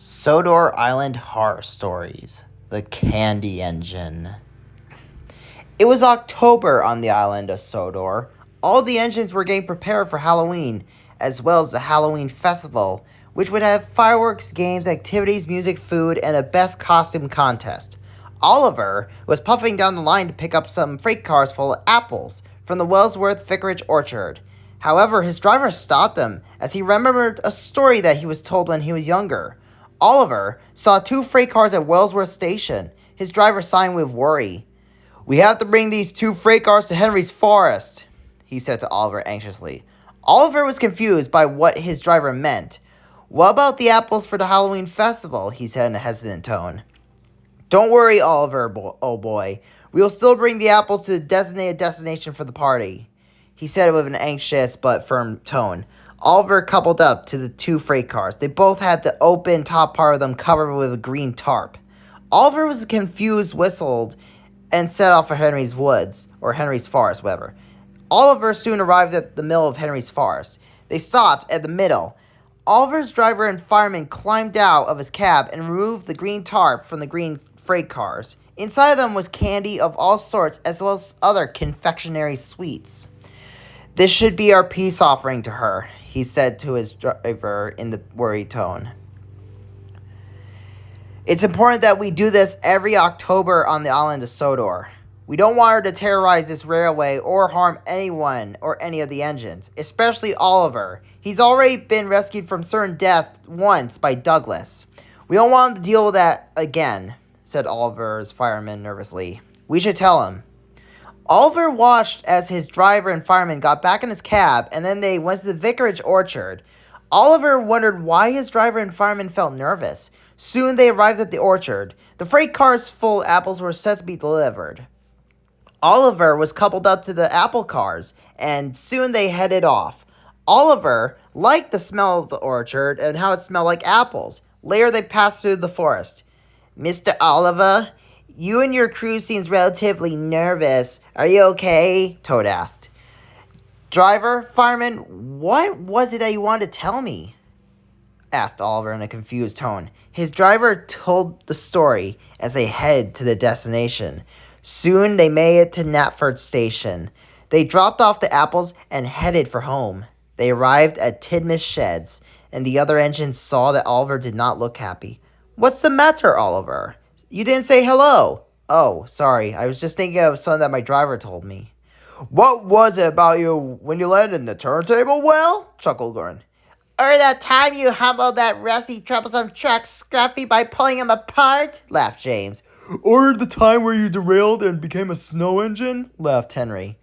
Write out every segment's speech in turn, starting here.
Sodor Island Horror Stories, The Candy Engine. It was October on the island of Sodor. All the engines were getting prepared for Halloween, as well as the Halloween festival, which would have fireworks, games, activities, music, food, and a best costume contest. Oliver was puffing down the line to pick up some freight cars full of apples from the Wellsworth Vicarage orchard. However, his driver stopped him as he remembered a story that he was told when he was younger. Oliver saw two freight cars at Wellsworth Station. His driver sighed with worry. "We have to bring these two freight cars to Henry's Forest," he said to Oliver anxiously. Oliver was confused by what his driver meant. "What about the apples for the Halloween festival?" he said in a hesitant tone. "Don't worry, Oliver, old boy. We will still bring the apples to the designated destination for the party," he said with an anxious but firm tone. Oliver coupled up to the two freight cars. They both had the open top part of them covered with a green tarp. Oliver was confused, whistled, and set off for Henry's Woods, or Henry's Forest, whatever. Oliver soon arrived at the middle of Henry's Forest. They stopped at the middle. Oliver's driver and fireman climbed out of his cab and removed the green tarp from the green freight cars. Inside of them was candy of all sorts, as well as other confectionery sweets. "This should be our peace offering to her," he said to his driver in the worried tone. "It's important that we do this every October on the island of Sodor. We don't want her to terrorize this railway or harm anyone or any of the engines, especially Oliver. He's already been rescued from certain death once by Douglas. We don't want him to deal with that again," said Oliver's fireman nervously. "We should tell him." Oliver watched as his driver and fireman got back in his cab, and then they went to the vicarage orchard. Oliver wondered why his driver and fireman felt nervous. Soon they arrived at the orchard. The freight cars full of apples were set to be delivered. Oliver was coupled up to the apple cars, and soon they headed off. Oliver liked the smell of the orchard and how it smelled like apples. Later they passed through the forest. "Mr. Oliver, you and your crew seems relatively nervous. Are you okay?" Toad asked. "Driver, fireman, what was it that you wanted to tell me?" asked Oliver in a confused tone. His driver told the story as they headed to the destination. Soon they made it to Knapford Station. They dropped off the apples and headed for home. They arrived at Tidmouth Sheds, and the other engines saw that Oliver did not look happy. "What's the matter, Oliver? You didn't say hello." "Oh, sorry. I was just thinking of something that my driver told me." "What was it about you when you landed in the turntable well?" chuckled Gordon. "Or that time you humbled that rusty, troublesome truck Scruffy by pulling him apart?" laughed James. "Or the time where you derailed and became a snow engine?" laughed Henry.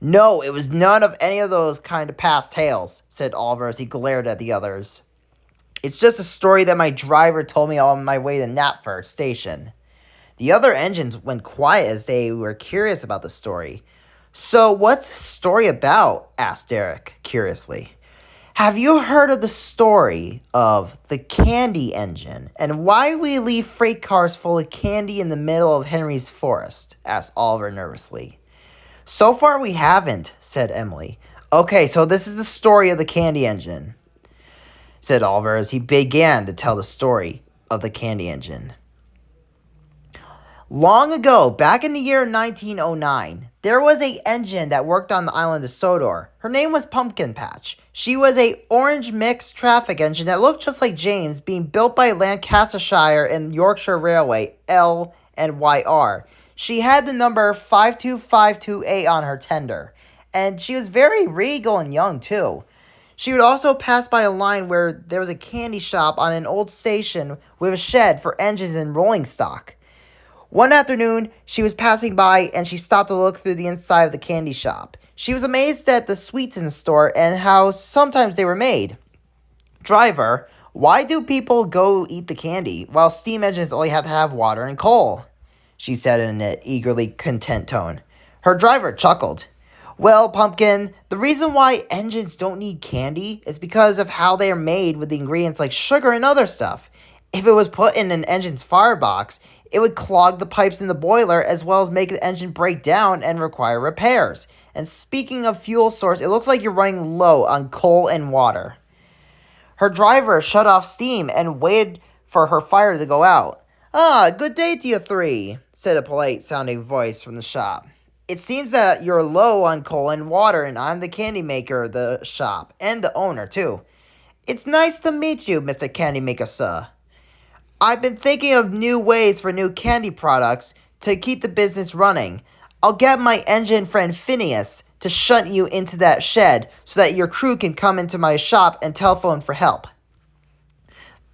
"No, it was none of any of those kind of past tales," said Oliver as he glared at the others. "It's just a story that my driver told me on my way to Knapford Station." The other engines went quiet as they were curious about the story. "So what's the story about?" asked Derek curiously. "Have you heard of the story of the candy engine and why we leave freight cars full of candy in the middle of Henry's Forest?" asked Oliver nervously. "So far we haven't," said Emily. "Okay, so this is the story of the candy engine," said Oliver as he began to tell the story of the candy engine. Long ago, back in the year 1909, there was an engine that worked on the island of Sodor. Her name was Pumpkin Patch. She was a orange mixed traffic engine that looked just like James, being built by Lancashire and Yorkshire Railway, L&YR. She had the number 52528 on her tender, and she was very regal and young too. She would also pass by a line where there was a candy shop on an old station with a shed for engines and rolling stock. One afternoon, she was passing by and she stopped to look through the inside of the candy shop. She was amazed at the sweets in the store and how sometimes they were made. "Driver, why do people go eat the candy while steam engines only have to have water and coal?" she said in an eagerly content tone. Her driver chuckled. "Well, Pumpkin, the reason why engines don't need candy is because of how they are made with the ingredients like sugar and other stuff. If it was put in an engine's firebox, it would clog the pipes in the boiler as well as make the engine break down and require repairs. And speaking of fuel source, it looks like you're running low on coal and water." Her driver shut off steam and waited for her fire to go out. "Ah, good day to you three," said a polite-sounding voice from the shop. "It seems that you're low on coal and water, and I'm the candy maker of the shop, and the owner, too." "It's nice to meet you, Mr. Candy Maker, sir. I've been thinking of new ways for new candy products to keep the business running. I'll get my engine friend Phineas to shunt you into that shed so that your crew can come into my shop and telephone for help."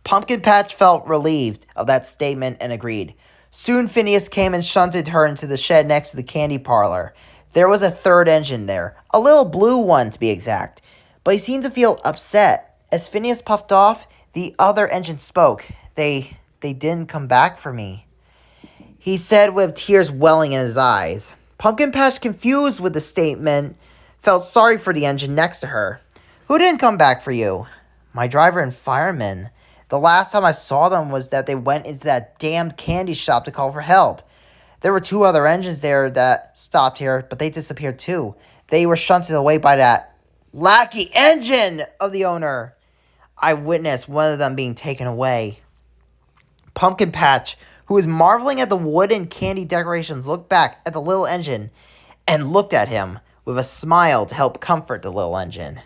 Pumpkin Patch felt relieved of that statement and agreed. Soon Phineas came and shunted her into the shed next to the candy parlor. There was a third engine there, a little blue one to be exact, but he seemed to feel upset. As Phineas puffed off, the other engine spoke. They didn't come back for me," he said with tears welling in his eyes. Pumpkin Patch, confused with the statement, felt sorry for the engine next to her. "Who didn't come back for you?" "My driver and fireman. The last time I saw them was that they went into that damned candy shop to call for help. There were two other engines there that stopped here, but they disappeared too. They were shunted away by that lackey engine of the owner. I witnessed one of them being taken away." Pumpkin Patch, who was marveling at the wooden candy decorations, looked back at the little engine and looked at him with a smile to help comfort the little engine.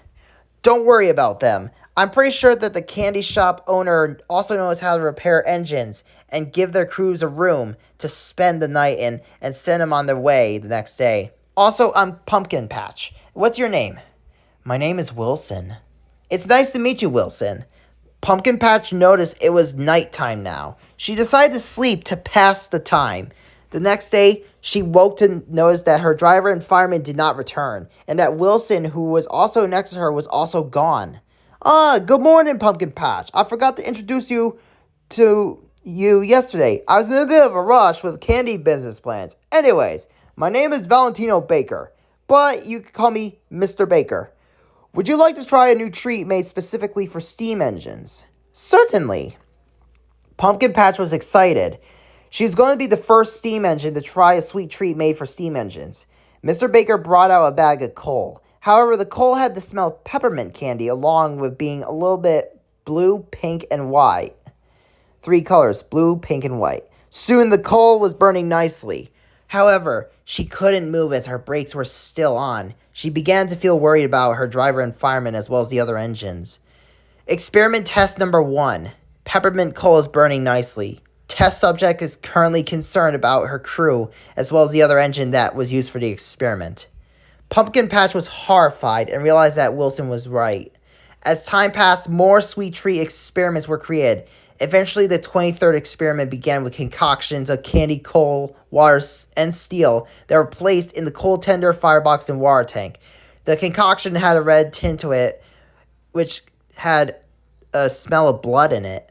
"Don't worry about them. I'm pretty sure that the candy shop owner also knows how to repair engines and give their crews a room to spend the night in and send them on their way the next day. Also, I'm Pumpkin Patch. What's your name?" "My name is Wilson." "It's nice to meet you, Wilson." Pumpkin Patch noticed it was nighttime now. She decided to sleep to pass the time. The next day, she woke to notice that her driver and fireman did not return, and that Wilson, who was also next to her, was also gone. Good morning, Pumpkin Patch. I forgot to introduce you to you yesterday. I was in a bit of a rush with candy business plans. Anyways, my name is Valentino Baker, but you can call me Mr. Baker. Would you like to try a new treat made specifically for steam engines?" "Certainly." Pumpkin Patch was excited. She was going to be the first steam engine to try a sweet treat made for steam engines. Mr. Baker brought out a bag of coal. However, the coal had the smell of peppermint candy, along with being a little bit blue, pink, and white. 3 colors, blue, pink, and white. Soon the coal was burning nicely. However, she couldn't move as her brakes were still on. She began to feel worried about her driver and fireman as well as the other engines. Experiment test number 1. Peppermint coal is burning nicely. Test subject is currently concerned about her crew as well as the other engine that was used for the experiment. Pumpkin Patch was horrified and realized that Wilson was right. As time passed, more sweet treat experiments were created. Eventually, the 23rd experiment began with concoctions of candy, coal, water, and steel that were placed in the coal tender, firebox, and water tank. The concoction had a red tint to it, which had a smell of blood in it.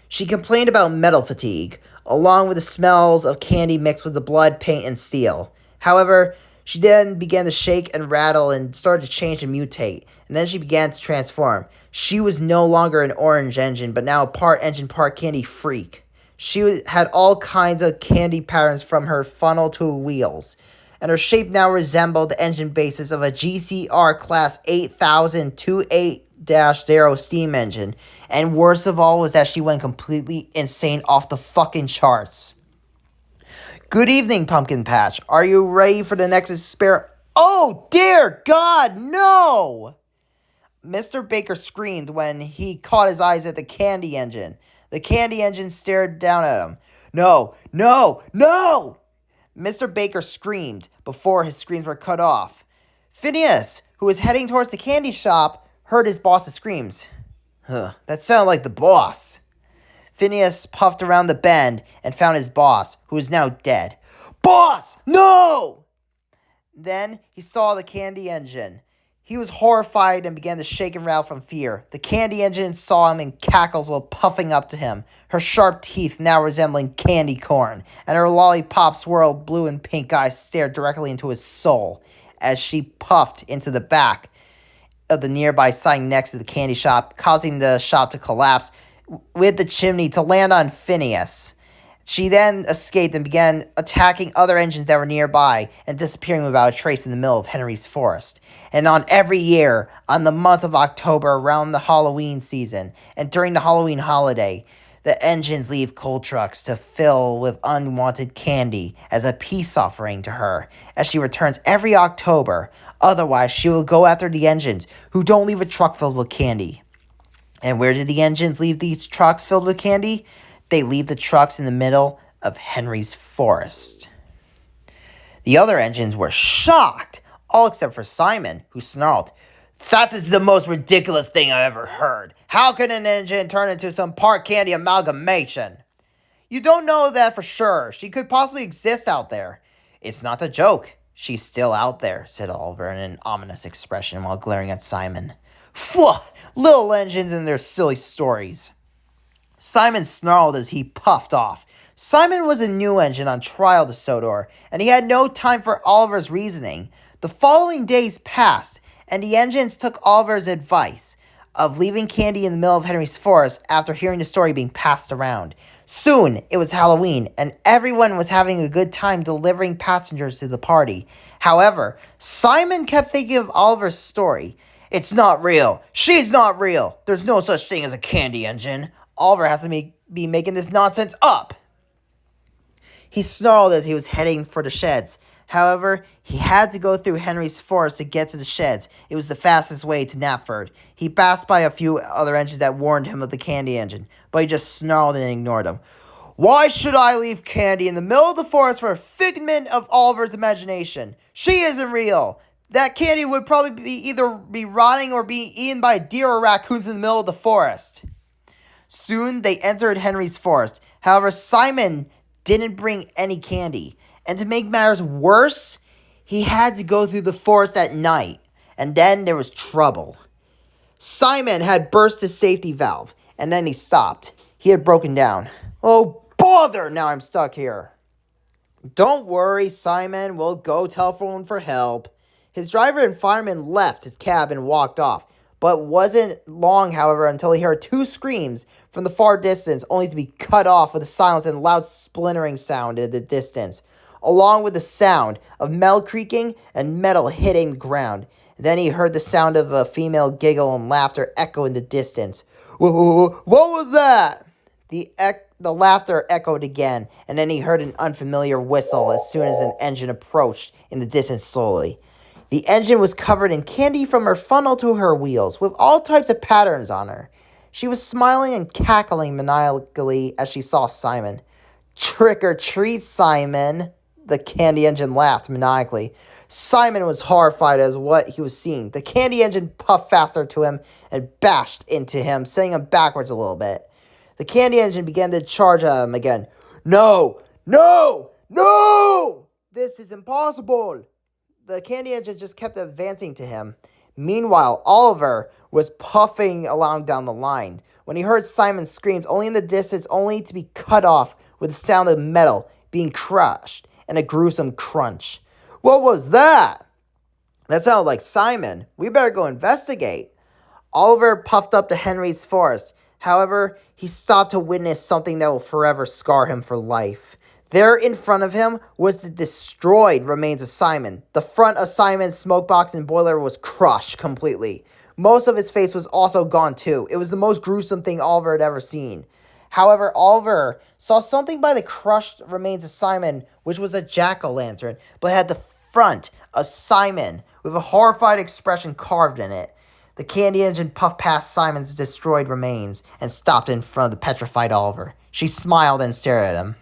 She complained about metal fatigue, along with the smells of candy mixed with the blood, paint, and steel. However, she then began to shake and rattle and started to change and mutate, and then she began to transform. She was no longer an orange engine, but now a part engine, part candy freak. She had all kinds of candy patterns from her funnel to her wheels, and her shape now resembled the engine bases of a GCR Class 8028-0 steam engine. And worst of all was that she went completely insane off the fucking charts. "Good evening, Pumpkin Patch. Are you ready for the next experiment?" "Oh, dear God, no!" Mr. Baker screamed when he caught his eyes at the candy engine. The candy engine stared down at him. "No, no, no!" Mr. Baker screamed before his screams were cut off. Phineas, who was heading towards the candy shop, heard his boss's screams. That sounded like the boss. Phineas puffed around the bend and found his boss, who was now dead. "Boss, no!" Then he saw the candy engine. He was horrified and began to shake and rattle from fear. The candy engine saw him and cackled while puffing up to him, her sharp teeth now resembling candy corn, and her lollipop swirled blue and pink eyes stared directly into his soul as she puffed into the back of the nearby sign next to the candy shop, causing the shop to collapse with the chimney to land on Phineas. She then escaped and began attacking other engines that were nearby and disappearing without a trace in the middle of Henry's Forest. And on every year, on the month of October around the Halloween season and during the Halloween holiday, The engines leave coal trucks to fill with unwanted candy as a peace offering to her as she returns every October. Otherwise, she will go after the engines who don't leave a truck filled with candy. And where did the engines leave these trucks filled with candy? They leave the trucks in the middle of Henry's forest. The other engines were shocked, all except for Simon, who snarled, "That is the most ridiculous thing I've ever heard. How can an engine turn into some part candy amalgamation?" "You don't know that for sure. She could possibly exist out there." "It's not a joke. She's still out there," said Oliver in an ominous expression while glaring at Simon. "Phew! Little engines and their silly stories." Simon snarled as he puffed off. Simon was a new engine on trial to Sodor, and he had no time for Oliver's reasoning. The following days passed, and the engines took Oliver's advice of leaving candy in the middle of Henry's forest after hearing the story being passed around. Soon, it was Halloween, and everyone was having a good time delivering passengers to the party. However, Simon kept thinking of Oliver's story. "It's not real. She's not real. There's no such thing as a candy engine. Oliver has to be making this nonsense up." He snarled as he was heading for the sheds. However, he had to go through Henry's forest to get to the sheds. It was the fastest way to Knapford. He passed by a few other engines that warned him of the candy engine, but he just snarled and ignored them. "Why should I leave candy in the middle of the forest for a figment of Oliver's imagination? She isn't real. That candy would probably either be rotting or be eaten by deer or raccoons in the middle of the forest." Soon they entered Henry's forest. However, Simon didn't bring any candy. And to make matters worse, he had to go through the forest at night. And then there was trouble. Simon had burst his safety valve, and then he stopped. He had broken down. "Oh, bother! Now I'm stuck here." "Don't worry, Simon. We'll go telephone for help." His driver and fireman left his cab and walked off. But it wasn't long, however, until he heard two screams from the far distance, only to be cut off with a silence and loud splintering sound in the distance, along with the sound of metal creaking and metal hitting the ground. Then he heard the sound of a female giggle and laughter echo in the distance. "What was that?" The laughter echoed again, and then he heard an unfamiliar whistle as soon as an engine approached in the distance slowly. The engine was covered in candy from her funnel to her wheels, with all types of patterns on her. She was smiling and cackling maniacally as she saw Simon. "Trick or treat, Simon!" The candy engine laughed maniacally. Simon was horrified at what he was seeing. The candy engine puffed faster to him and bashed into him, sending him backwards a little bit. The candy engine began to charge at him again. "No! No! No! This is impossible!" The candy engine just kept advancing to him. Meanwhile, Oliver was puffing along down the line when he heard Simon's screams, only in the distance, only to be cut off with the sound of metal being crushed and a gruesome crunch. "What was that?" "That sounded like Simon. We better go investigate." Oliver puffed up to Henry's forest. However, he stopped to witness something that will forever scar him for life. There in front of him was the destroyed remains of Simon. The front of Simon's smokebox and boiler was crushed completely. Most of his face was also gone too. It was the most gruesome thing Oliver had ever seen. However, Oliver saw something by the crushed remains of Simon, which was a jack-o'-lantern, but had the front of Simon with a horrified expression carved in it. The candy engine puffed past Simon's destroyed remains and stopped in front of the petrified Oliver. She smiled and stared at him.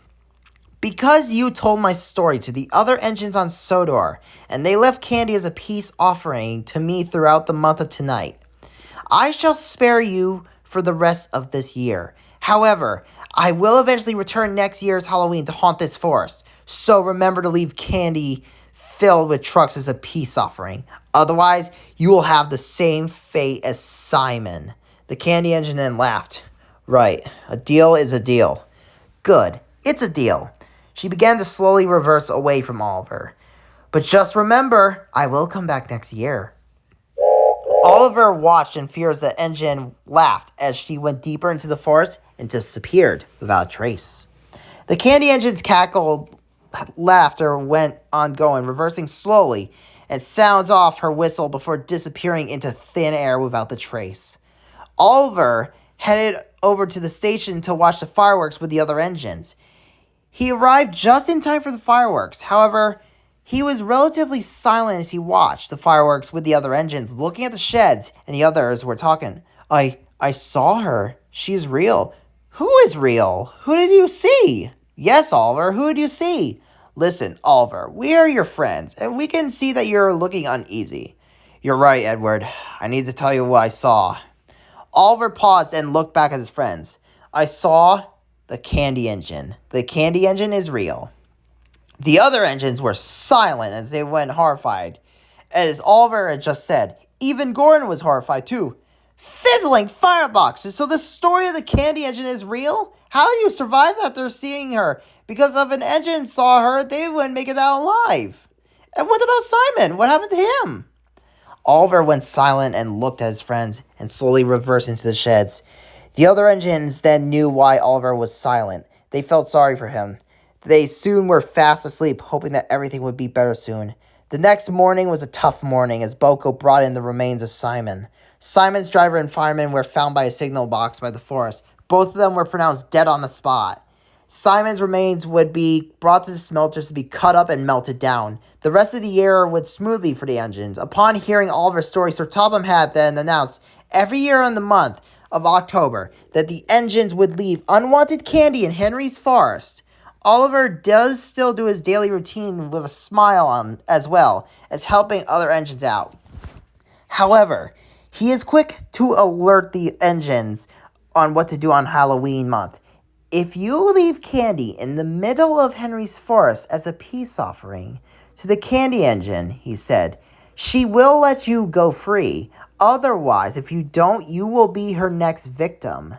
"Because you told my story to the other engines on Sodor, and they left candy as a peace offering to me throughout the month of tonight, I shall spare you for the rest of this year. However, I will eventually return next year's Halloween to haunt this forest, so remember to leave candy filled with trucks as a peace offering. Otherwise, you will have the same fate as Simon." The candy engine then laughed. "Right, a deal is a deal." "Good, it's a deal." She began to slowly reverse away from Oliver. "But just remember, I will come back next year." Oliver watched in fear as the engine laughed as she went deeper into the forest and disappeared without a trace. The candy engine's cackled laughter went on going, reversing slowly, and sounds off her whistle before disappearing into thin air without the trace. Oliver headed over to the station to watch the fireworks with the other engines. He arrived just in time for the fireworks. However, he was relatively silent as he watched the fireworks with the other engines, looking at the sheds, and the others were talking. I saw her. She's real. Who is real? Who did you see? Yes, Oliver, who did you see? Listen, Oliver, we are your friends, and we can see that you're looking uneasy. You're right, Edward. I need to tell you what I saw. Oliver paused and looked back at his friends. I saw the candy engine. The candy engine is real. The other engines were silent as they went horrified. And as Oliver had just said, even Gordon was horrified too. Fizzling fireboxes! So the story of the candy engine is real? How do you survive after seeing her? Because if an engine saw her, they wouldn't make it out alive. And what about Simon? What happened to him? Oliver went silent and looked at his friends and slowly reversed into the sheds. The other engines then knew why Oliver was silent. They felt sorry for him. They soon were fast asleep, hoping that everything would be better soon. The next morning was a tough morning as Boko brought in the remains of Simon. Simon's driver and fireman were found by a signal box by the forest. Both of them were pronounced dead on the spot. Simon's remains would be brought to the smelters to be cut up and melted down. The rest of the year went smoothly for the engines. Upon hearing Oliver's story, Sir Topham had then announced every year in the month of October that the engines would leave unwanted candy in Henry's forest. Oliver does still do his daily routine with a smile on, as well as helping other engines out. However, he is quick to alert the engines on what to do on Halloween month. If you leave candy in the middle of Henry's forest as a peace offering to the candy engine, he said, she will let you go free. Otherwise, if you don't, you will be her next victim.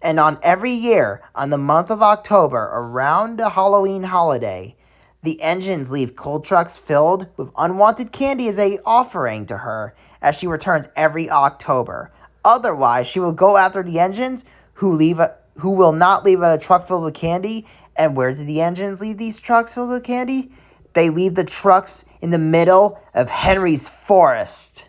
And on every year, on the month of October, around the Halloween holiday, the engines leave cold trucks filled with unwanted candy as a offering to her as she returns every October. Otherwise, she will go after the engines who will not leave a truck filled with candy. And where do the engines leave these trucks filled with candy? They leave the trucks in the middle of Henry's forest.